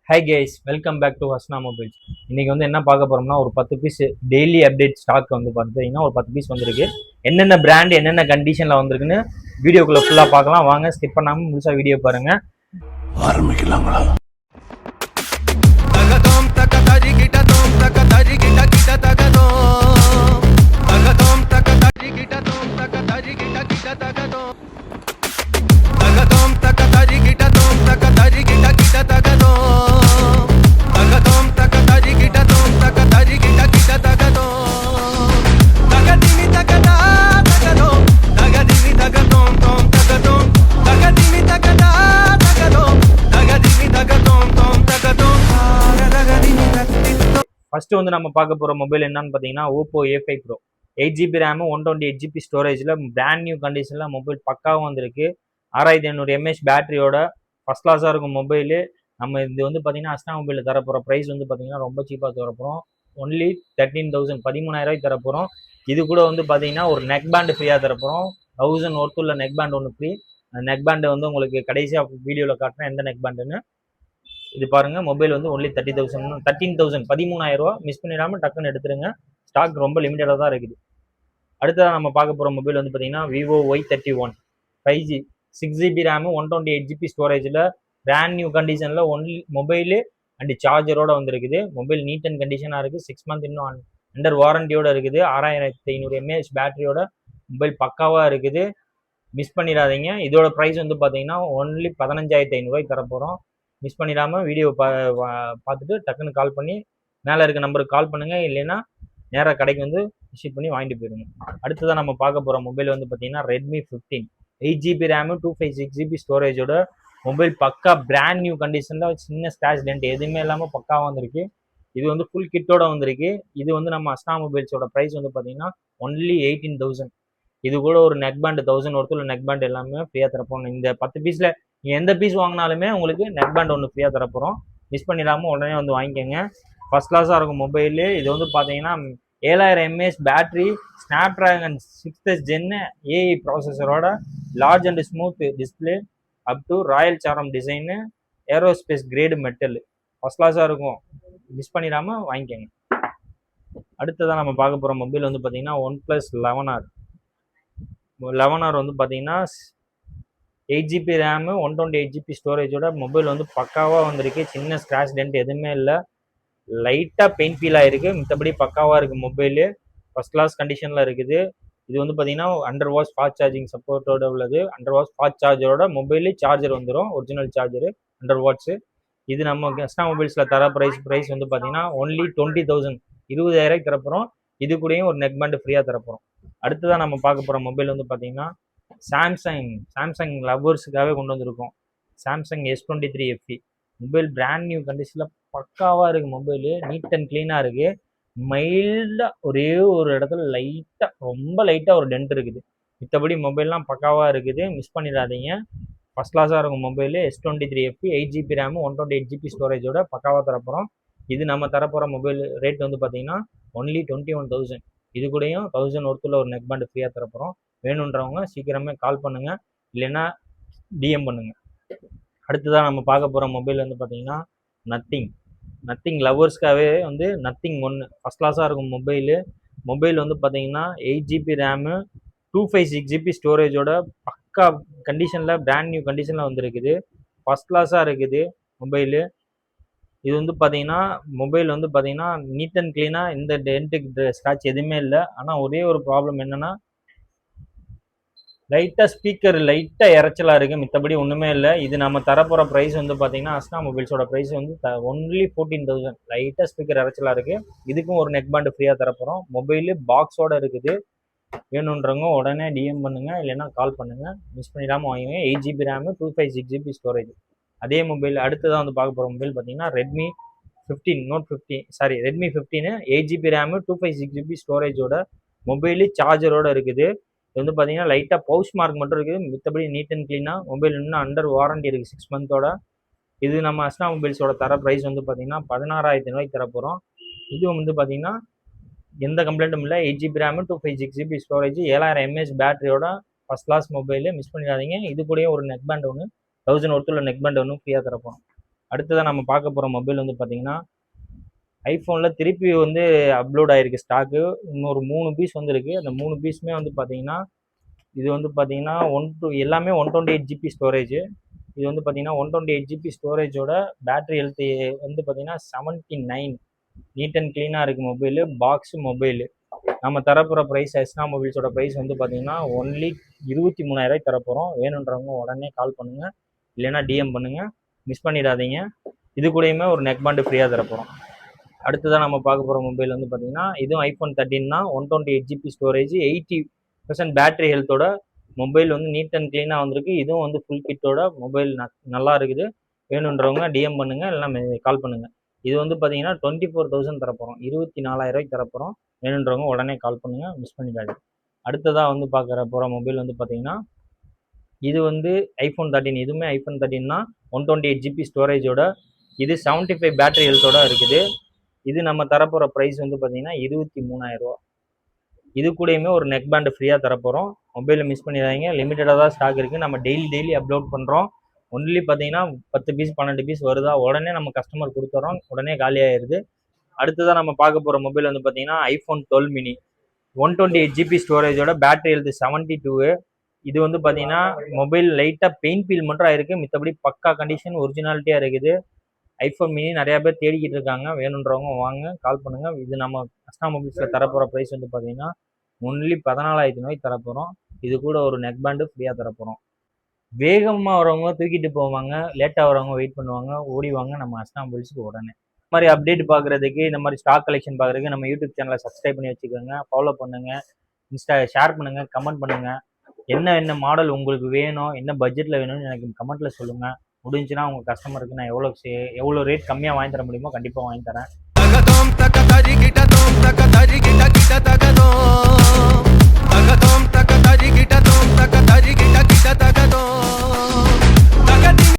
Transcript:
Hi guys, welcome back to Hasna mobiles. இன்னைக்கு என்ன பார்க்க போறோம்னா, ஒரு 10 பீஸ் டெய்லி அப்டேட் ஸ்டாக் பார்த்தீங்கன்னா ஒரு 10 பீஸ் வந்திருக்கு. என்னென்ன பிராண்ட் என்னென்ன கண்டிஷன்ல வந்திருக்குன்னு வீடியோக்குள்ள ஃபுல்லா பார்க்கலாம். வாங்க, ஸ்கிப் பண்ணாம முழுசா வீடியோ பாருங்க. ஆரம்பிக்கலாங்களா? ஃபர்ஸ்ட் நம்ம பார்க்க போற மொபைல் என்னன்னு பார்த்தீங்கன்னா Oppo A5 pro. 8GB RAM, 128GB ஸ்டோரேஜ்ல பிராண்ட் நியூ கண்டிஷன்ல மொபைல் பக்காவும் வந்திருக்கு. 6500 mAh பேட்டரியோட ஃபர்ஸ்ட் கிளாஸாக இருக்கும் மொபைலு. நம்ம இது பார்த்தீங்கன்னா அஸ்னா மொபைலில் தரப்போகிற ப்ரைஸ் பார்த்தீங்கன்னா ரொம்ப சீப்பாக தரப்போகிறோம். ஒன்லி 13,000, 13,000 தரப்போகிறோம். இது கூட பார்த்தீங்கன்னா ஒரு நெக் பேண்ட் ஃப்ரீயாக தரப்போகிறோம். 1000 ஒர்த்துள்ள நெக் பேண்ட் ஒன்று ஃப்ரீ. அந்த நெக் பேண்ட் உங்களுக்கு கடைசியாக வீடியோவில் காட்டுறேன் எந்த நெக் பேண்டுன்னு. இது பாருங்க, மொபைல் ஒன்லி 13,000, 13,000 ரூபா. மிஸ் பண்ணிடாம டக்குன்னு எடுத்துருங்க. ஸ்டாக் ரொம்ப லிமிட்டடாக தான் இருக்குது. அடுத்ததான் நம்ம பார்க்க போகிற மொபைல் பார்த்தீங்கன்னா Vivo Y31 5G, 6GB RAM, 128GB ஸ்டோரேஜில் பிராண்ட் நியூ கண்டிஷனில் ஒன்லி மொபைலு அண்ட் சார்ஜரோட வந்திருக்குது. மொபைல் நீட் அண்ட் கண்டிஷனாக இருக்குது. 6 மந்த் இன்னும் அண்டர் வாரண்டியோட இருக்குது. 6500 mAh பேட்டரியோட மொபைல் பக்காவாக இருக்குது. மிஸ் பண்ணிடாதீங்க. இதோட ப்ரைஸ் பார்த்தீங்கன்னா ஒன்லி 15,500 தரப்போகிறோம். மிஸ் பண்ணிடாமல் வீடியோ பார்த்துட்டு டக்குன்னு கால் பண்ணி மேலே இருக்க நம்பருக்கு கால் பண்ணுங்கள். இல்லைன்னா நேராக கடைக்கு விசிட் பண்ணி வாங்கிட்டு போயிடுங்க. அடுத்ததான் நம்ம பார்க்க போகிற மொபைல் பார்த்தீங்கன்னா ரெட்மி 15, 8GB ரேமு, 256GB ஸ்டோரேஜோட மொபைல் பக்கா பிராண்ட் நியூ கண்டிஷனில் சின்ன ஸ்க்ராட்ச் டென்ட் எதுவுமே இல்லாமல் பக்காவாக வந்திருக்கு. இது ஃபுல் கிட்டோட வந்திருக்கு. இது நம்ம அஸ்னா மொபைல்ஸோட ப்ரைஸ் பார்த்தீங்கன்னா ஒன்லி 18,000. இது கூட ஒரு நெக் பேண்ட் 1000 ஒருத்தர் நெக் பேண்ட் எல்லாமே ஃப்ரீயாக தரப்போம். இந்த 10 பீஸில் எந்த பீஸ் வாங்கினாலுமே உங்களுக்கு நெக் பேண்ட் ஒன்று ஃப்ரீயாக தரப்போகிறோம். மிஸ் பண்ணிடாமல் உடனே வாங்கிக்கோங்க. ஃபர்ஸ்ட் கிளாஸாக இருக்கும் மொபைலு. இது பார்த்தீங்கன்னா 7000 mAh battery, Snapdragon 6th Gen AI ப்ராசஸரோட large and smooth display, up to royal charm design, aerospace grade metal. First கிளாஸாக இருக்கும். மிஸ் பண்ணிடாமல் வாங்கிக்கோங்க. அடுத்ததான் நம்ம பார்க்க போகிற மொபைல் பார்த்தீங்கன்னா OnePlus 11R. 11R பார்த்தீங்கன்னா 8GB ரேமு, 128GB ஸ்டோரேஜோட மொபைல் பக்காவாக வந்திருக்கு. சின்ன ஸ்க்ராட்ச் டென்ட் எதுவுமே இல்லை. லைட்டாக பெயிண்ட் ஃபீல் ஆகிருக்கு. மற்றபடி பக்காவாக இருக்குது மொபைலு. ஃபர்ஸ்ட் கிளாஸ் கண்டிஷனில் இருக்குது. இது பார்த்தீங்கன்னா அண்டர் வாட்ச் ஃபாஸ்ட் சார்ஜிங் சப்போர்ட்டோட உள்ளது. அண்டர் வாட்ச் ஃபாஸ்ட் சார்ஜரோட மொபைலு சார்ஜர் வந்துடும். Original charger, under watts. இது நம்ம அஸ்னா மொபைல்ஸில் தர ப்ரைஸ் பார்த்தீங்கன்னா ஒன்லி 20,000, 20,000 தரப்போகிறோம். இது கூடயும் ஒரு நெக் பேண்ட் ஃப்ரீயாக தரப்போகிறோம். அடுத்ததான் நம்ம பார்க்க போகிற மொபைல் பார்த்தீங்கன்னா சாம்சங் லவ்வர்ஸுக்காகவே கொண்டு வந்திருக்கோம். Samsung S23 FE mobile brand new கண்டிஷனில் பக்காவாக இருக்குது. மொபைலு நீட் அண்ட் க்ளீனாக இருக்குது. மைல்டாக ஒரே ஒரு இடத்துல ரொம்ப லைட்டாக ஒரு டென்ட் இருக்குது. மற்றபடி மொபைல்லாம் பக்காவாக இருக்குது. மிஸ் பண்ணிடாதீங்க. ஃபர்ஸ்ட் கிளாஸாக இருக்கும் mobile. S23 FE, 8GB RAM, 128GB ஸ்டோரேஜோட பக்காவாக தரப்போகிறோம். இது நம்ம தரப்போகிற மொபைல் ரேட் பார்த்தீங்கன்னா ஒன்லி 21,000. இது கூடயும் 1000 ஒருத்தர் ஒரு நெக் பேண்ட் ஃப்ரீயாக தரப்போகிறோம். வேணுன்றவங்க சீக்கிரமே கால் பண்ணுங்கள், இல்லைன்னா டிஎம் பண்ணுங்கள். அடுத்ததான் நம்ம பார்க்க போகிற மொபைல் பார்த்தீங்கன்னா நத்திங் லவ்வர்ஸ்க்காகவே நத்திங் 1 ஃபர்ஸ்ட் கிளாஸாக இருக்கும் மொபைல் பார்த்தீங்கன்னா 8GB ரேமு, 256GB ஸ்டோரேஜோட பக்கா கண்டிஷனில் பிராண்ட் நியூ கண்டிஷனில் வந்திருக்குது. ஃபர்ஸ்ட் கிளாஸாக இருக்குது மொபைலு. இது பார்த்தீங்கன்னா மொபைல் பார்த்தீங்கன்னா நீட் அண்ட் க்ளீனாக இந்த டென்ட்டு ஸ்க்ராட்ச் எதுவுமே இல்லை. ஆனால் ஒரே ஒரு ப்ராப்ளம் என்னென்னா லைட்டாக ஸ்பீக்கர் லைட்டாக இறைச்சலாக இருக்குது. மித்தபடி ஒன்றுமே இல்லை. இது நம்ம தரப்போகிற ப்ரைஸ் பார்த்தீங்கன்னா அஸ்னா மொபைல்ஸோட ப்ரைஸ் ஒன்லி 14,000. லைட்டாக ஸ்பீக்கர் இறைச்சலாக இருக்குது. இதுக்கும் ஒரு நெக் பேண்ட் ஃப்ரீயாக தரப்போகிறோம். மொபைலு பாக்ஸோடு இருக்குது. வேணுன்றவங்க உடனே டிஎம் பண்ணுங்கள், இல்லைன்னா கால் பண்ணுங்கள். மிஸ் பண்ணிடாமல் வாங்குங்க. 8GB RAM, 256GB storage. அதே மொபைல் அடுத்ததான் பார்க்க போகிற மொபைல் பார்த்தீங்கன்னா ரெட்மி 15, 8GB ரேமு, 256GB ஸ்டோரேஜோட மொபைலு சார்ஜரோட இருக்குது. இது பார்த்தீங்கன்னா லைட்டாக பவுச் மார்க் மட்டும் இருக்குது. மித்தபடி நீட் அண்ட் க்ளீனாக மொபைல் இன்னும் அண்டர் வாரண்டி இருக்குது 6 மந்தோட. இது நம்ம அஸ்னா மொபைல்ஸோட தர ப்ரைஸ் பார்த்தீங்கன்னா 16,500 தரப்போகிறோம். இது பார்த்தீங்கன்னா எந்த கம்ப்ளைண்ட்டும் இல்லை. 8GB RAM, 256GB storage, 7000 mAh பேட்டரியோட ஃபர்ஸ்ட் கிளாஸ் மொபைலு. மிஸ் பண்ணிடாதீங்க. இது கூடயே ஒரு நெக் பேண்ட் ஒன்று 1000 ஒருத்தர் நெக் பேண்ட் ஒன்று ஃப்ரீயாக தரப்போம். அடுத்ததாக நம்ம பார்க்க போகிற மொபைல் வந்து பார்த்தீங்கன்னா ஐஃபோனில் திருப்பி வந்து அப்லோட் ஆகிருக்கு ஸ்டாக்கு. இன்னொரு 3 பீஸ் வந்துருக்கு. அந்த 3 பீஸுமே வந்து பார்த்தீங்கன்னா இது வந்து பார்த்தீங்கன்னா எல்லாமே 128 ஜிபி ஸ்டோரேஜ். இது வந்து பார்த்தீங்கன்னா 128 ஜிபி ஸ்டோரேஜோட பேட்டரி ஹெல்த் வந்து பார்த்தீங்கன்னா 79. நீட் அண்ட் க்ளீனாக இருக்குது மொபைலு. பாக்ஸு மொபைலு நம்ம தரப்போகிற ப்ரைஸ் எஸ்னா மொபைல்ஸோட ப்ரைஸ் வந்து பார்த்தீங்கன்னா ஒன்லி 23,000 தரப்போகிறோம். வேணுன்றவங்க உடனே கால் பண்ணுங்கள், இல்லைன்னா டிஎம் பண்ணுங்கள், மிஸ் பண்ணிடாதீங்க. இது கூடயுமே ஒரு நெக் பேண்டு ஃப்ரீயாக தரப்போகிறோம். அடுத்ததான் நம்ம பார்க்க போகிற மொபைல் வந்து பார்த்தீங்கன்னா இதுவும் ஐஃபோன் 13 தான். 128 ஜிபி ஸ்டோரேஜ், 80% பேட்டரி ஹெல்த்தோட மொபைல் வந்து நீட் அண்ட் க்ளீனாக வந்திருக்கு. இதுவும் வந்து ஃபுல் கிட்டோட மொபைல் நல்லா இருக்குது. வேணுன்றவங்க டிஎம் பண்ணுங்கள், இல்லைனா கால் பண்ணுங்கள். இது வந்து பார்த்தீங்கன்னா 24,000 தரப்போகிறோம். 24,000 தரப்போகிறோம். வேணுன்றவங்க உடனே கால் பண்ணுங்கள், மிஸ் பண்ணிடாது. அடுத்ததாக வந்து பார்க்குற போகிற மொபைல் வந்து பார்த்தீங்கன்னா இது வந்து ஐஃபோன் 13. இதுவுமே ஐஃபோன் 13 தான். 128 ஜிபி ஸ்டோரேஜோட இது 75 பேட்டரி ஹெல்த்தோட இருக்குது. இது நம்ம தரப்போகிற ப்ரைஸ் வந்து பார்த்தீங்கன்னா 23,000. இது கூடயுமே ஒரு நெக் பேண்டு ஃப்ரீயாக தரப்போகிறோம். மொபைலில் மிஸ் பண்ணிடாதீங்க. லிமிட்டடாக தான் ஸ்டாக் இருக்குது. நம்ம டெய்லி அப்லோட் பண்ணுறோம். ஒன்லி பார்த்தீங்கன்னா 10 பீஸ் 12 பீஸ் வருதா உடனே நம்ம கஸ்டமர் கொடுத்துறோம், உடனே காலி ஆயிடுது. அடுத்ததாக நம்ம பார்க்க போகிற மொபைல் வந்து பார்த்தீங்கன்னா ஐஃபோன் 12 மினி. 128 ஜிபி ஸ்டோரேஜோட பேட்டரி ஹெல்த் 72. இது வந்து பார்த்தீங்கன்னா மொபைல் லைட்டாக பெயிண்ட் பீல் மட்டும் ஆயிருக்கு. மித்தபடி பக்கா கண்டிஷன் ஒரிஜினாலிட்டியாக இருக்குது. ஐஃபோன் மினி நிறையா பேர் தேடிக்கிட்டு இருக்காங்க. வேணுன்றவங்க வாங்க, கால் பண்ணுங்கள். இது நம்ம அஸ்னா மொபைல்ஸில் தரப்போகிற ப்ரைஸ் வந்து பார்த்தீங்கன்னா ஒன்லி 14,000 தரப்போகிறோம். இது கூட ஒரு நெக் பேண்டு ஃப்ரீயாக தரப்போகிறோம். வேகமாக வரவங்க தூக்கிட்டு போவாங்க, லேட்டாக வரவங்க வெயிட் பண்ணுவாங்க. ஓடிவாங்க நம்ம அஸ்னா மொபைல்ஸுக்கு உடனே. இந்த மாதிரி அப்டேட் பார்க்குறதுக்கு, இந்த மாதிரி ஸ்டாக் கலெக்ஷன் பார்க்குறதுக்கு நம்ம யூடியூப் சேனலை சப்ஸ்கிரைப் பண்ணி வச்சுக்கோங்க, ஃபாலோ பண்ணுங்கள், ஷேர் பண்ணுங்கள், கமெண்ட் பண்ணுங்கள். என்ன மாடல் உங்களுக்கு வேணும், என்ன பட்ஜெட்டில் வேணும்னு எனக்கு கமெண்ட்டில் சொல்லுங்கள். முடிஞ்சுன்னா உங்கள் கஸ்டமருக்கு நான் எவ்வளோ ரேட் கம்மியாக வாங்கி தர முடியுமோ கண்டிப்பாக வாங்கி தரேன்.